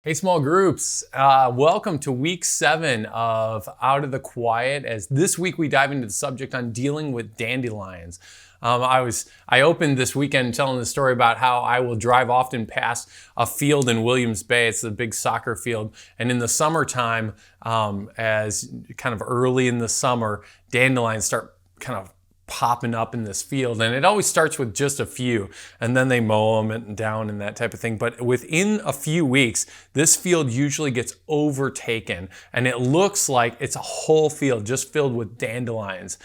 Hey, small groups. Welcome to week 7 of Out of the Quiet. As this week we dive into the subject on dealing with dandelions. I opened this weekend telling the story about how I will drive often past a field in Williams Bay. It's a big soccer field, and in the summertime, as kind of early in the summer, dandelions start kind of popping up in this field, and it always starts with just a few, and then they mow them down and that type of thing. But within a few weeks, this field usually gets overtaken, and it looks like it's a whole field just filled with dandelions.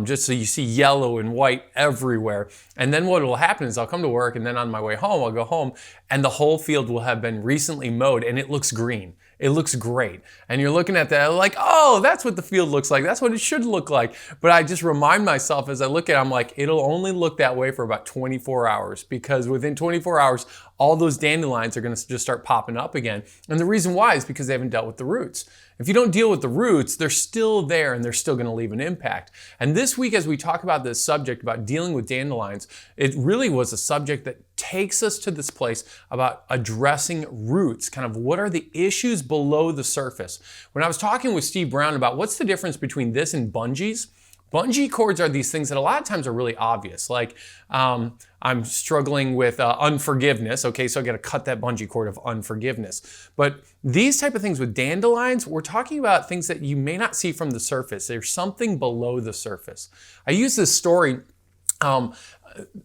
Just so you see yellow and white everywhere. And then what will happen is I'll come to work, and then on my way home, I'll go home, and the whole field will have been recently mowed, and it looks green. It looks great. And you're looking at that like, oh, that's what the field looks like. That's what it should look like. But I just remind myself as I look at it, I'm like, it'll only look that way for about 24 hours, because within 24 hours, all those dandelions are going to just start popping up again. And the reason why is because they haven't dealt with the roots. If you don't deal with the roots, they're still there and they're still going to leave an impact. And this week, as we talk about this subject about dealing with dandelions, it really was a subject that takes us to this place about addressing roots, kind of what are the issues below the surface. When I was talking with Steve Brown about what's the difference between this and bungees, bungee cords are these things that a lot of times are really obvious. Like I'm struggling with unforgiveness. Okay, so I got to cut that bungee cord of unforgiveness. But these type of things with dandelions, we're talking about things that you may not see from the surface. There's something below the surface. I use this story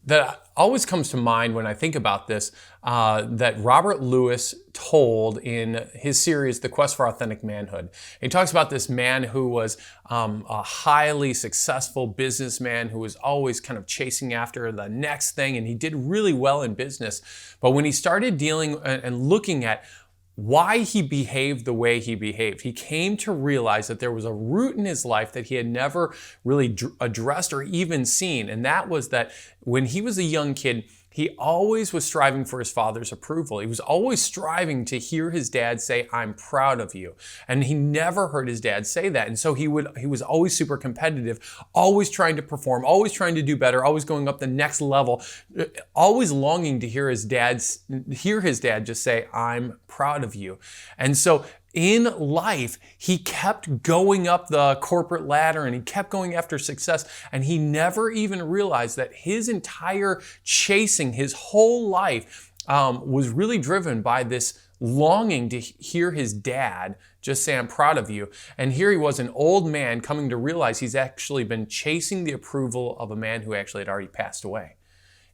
that always comes to mind when I think about this, that Robert Lewis told in his series, The Quest for Authentic Manhood. He talks about this man who was a highly successful businessman who was always kind of chasing after the next thing, and he did really well in business. But when he started dealing and looking at why he behaved the way he behaved, he came to realize that there was a root in his life that he had never really addressed or even seen. And that was that when he was a young kid, he always was striving for his father's approval. He was always striving to hear his dad say, "I'm proud of you." And he never heard his dad say that. And so he was always super competitive, always trying to perform, always trying to do better, always going up the next level, always longing to hear his dad just say, "I'm proud of you." And so in life, he kept going up the corporate ladder and he kept going after success, and he never even realized that his entire chasing, his whole life was really driven by this longing to hear his dad just say, "I'm proud of you." And here he was, an old man, coming to realize he's actually been chasing the approval of a man who actually had already passed away.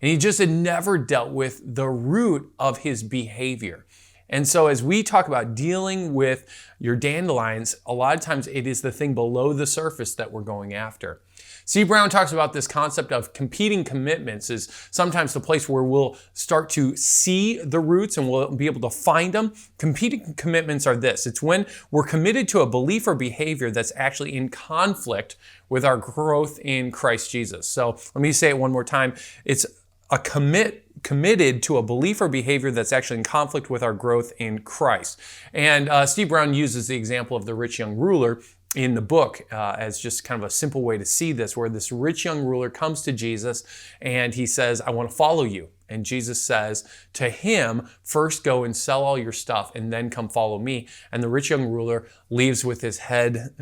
And he just had never dealt with the root of his behavior. And so as we talk about dealing with your dandelions, a lot of times it is the thing below the surface that we're going after. Steve Brown talks about this concept of competing commitments is sometimes the place where we'll start to see the roots and we'll be able to find them. Competing commitments are this. It's when we're committed to a belief or behavior that's actually in conflict with our growth in Christ Jesus. So let me say it one more time. It's a committed to a belief or behavior that's actually in conflict with our growth in Christ. And Steve Brown uses the example of the rich young ruler in the book as just kind of a simple way to see this, where this rich young ruler comes to Jesus and he says, "I want to follow you." And Jesus says to him, "First go and sell all your stuff and then come follow me." And the rich young ruler leaves with his head,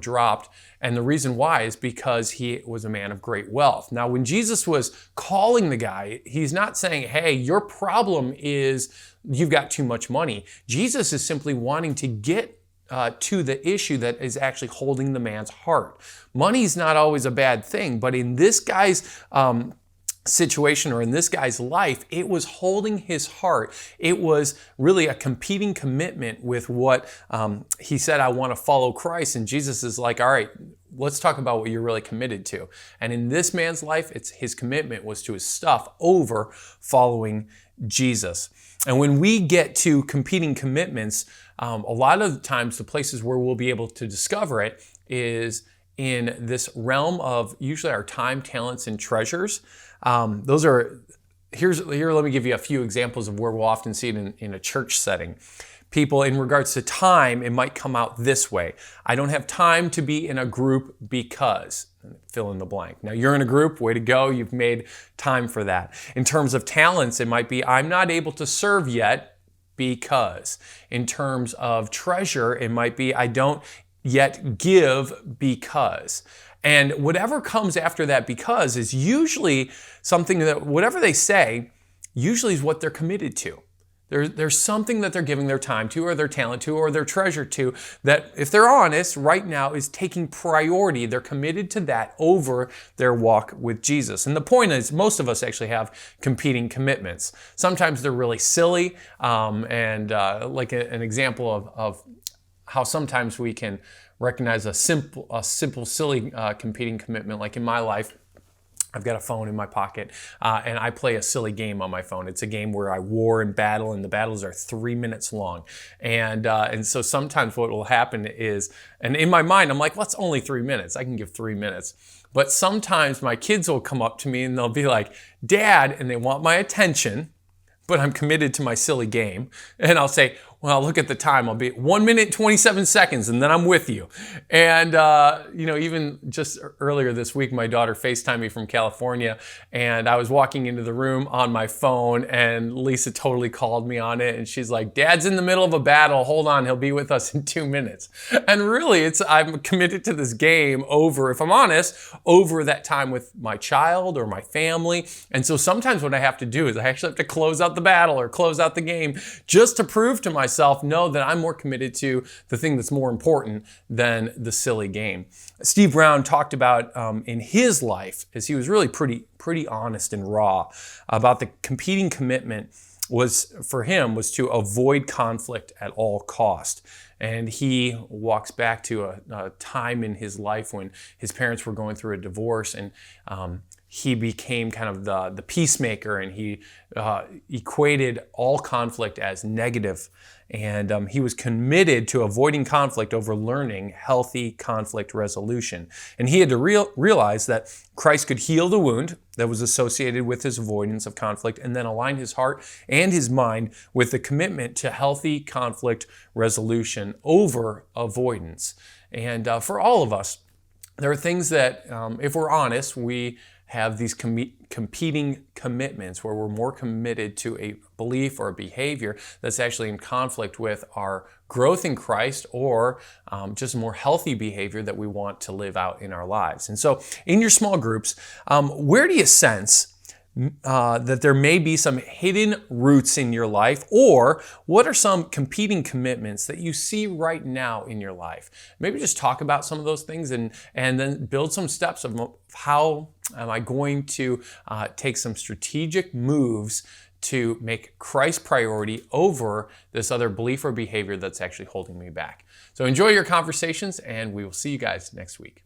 dropped. And the reason why is because he was a man of great wealth. Now, when Jesus was calling the guy, he's not saying, "Hey, your problem is you've got too much money." Jesus is simply wanting to get to the issue that is actually holding the man's heart. Money's not always a bad thing, but in this guy's situation or in this guy's life, it was holding his heart. It was really a competing commitment with what he said, "I want to follow Christ." And Jesus is like, "All right, let's talk about what you're really committed to." And in this man's life, his commitment was to his stuff over following Jesus. And when we get to competing commitments, a lot of times the places where we'll be able to discover it is in this realm of usually our time, talents, and treasures. Here, let me give you a few examples of where we'll often see it in a church setting. People, in regards to time, it might come out this way. "I don't have time to be in a group because," fill in the blank. Now, you're in a group, way to go, you've made time for that. In terms of talents, it might be, "I'm not able to serve yet because. In terms of treasure, it might be I don't yet give because. And whatever comes after that because is usually something that whatever they say usually is what they're committed to. There's something that they're giving their time to or their talent to or their treasure to that, if they're honest, right now is taking priority. They're committed to that over their walk with Jesus. And the point is, most of us actually have competing commitments. Sometimes they're really silly, like an example of how sometimes we can recognize a simple, silly competing commitment. Like in my life, I've got a phone in my pocket, and I play a silly game on my phone. It's a game where I war and battle, and the battles are 3 minutes long. And so sometimes what will happen is, and in my mind, I'm like, well, it's only 3 minutes. I can give 3 minutes. But sometimes my kids will come up to me and they'll be like, Dad, and they want my attention, but I'm committed to my silly game. And I'll say, well, look at the time. I'll be 1 minute, 27 seconds, and then I'm with you. And, even just earlier this week, my daughter FaceTimed me from California, and I was walking into the room on my phone, and Lisa totally called me on it. And she's like, Dad's in the middle of a battle. Hold on, he'll be with us in 2 minutes. And really, I'm committed to this game over, if I'm honest, over that time with my child or my family. And so sometimes what I have to do is I actually have to close out the battle or close out the game just to prove to myself, know that I'm more committed to the thing that's more important than the silly game. Steve Brown talked about in his life, as he was really pretty honest and raw about the competing commitment for him was to avoid conflict at all cost. And he walks back to a time in his life when his parents were going through a divorce, and he became kind of the peacemaker, and he equated all conflict as negative. And he was committed to avoiding conflict over learning healthy conflict resolution. And he had to realize that Christ could heal the wound that was associated with his avoidance of conflict, and then align his heart and his mind with the commitment to healthy conflict resolution over avoidance. And for all of us, there are things that, if we're honest, we have these competing commitments where we're more committed to a belief or a behavior that's actually in conflict with our growth in Christ, or just more healthy behavior that we want to live out in our lives. And so in your small groups, where do you sense that there may be some hidden roots in your life, or what are some competing commitments that you see right now in your life? Maybe just talk about some of those things and then build some steps of how am I going to take some strategic moves to make Christ priority over this other belief or behavior that's actually holding me back. So enjoy your conversations, and we will see you guys next week.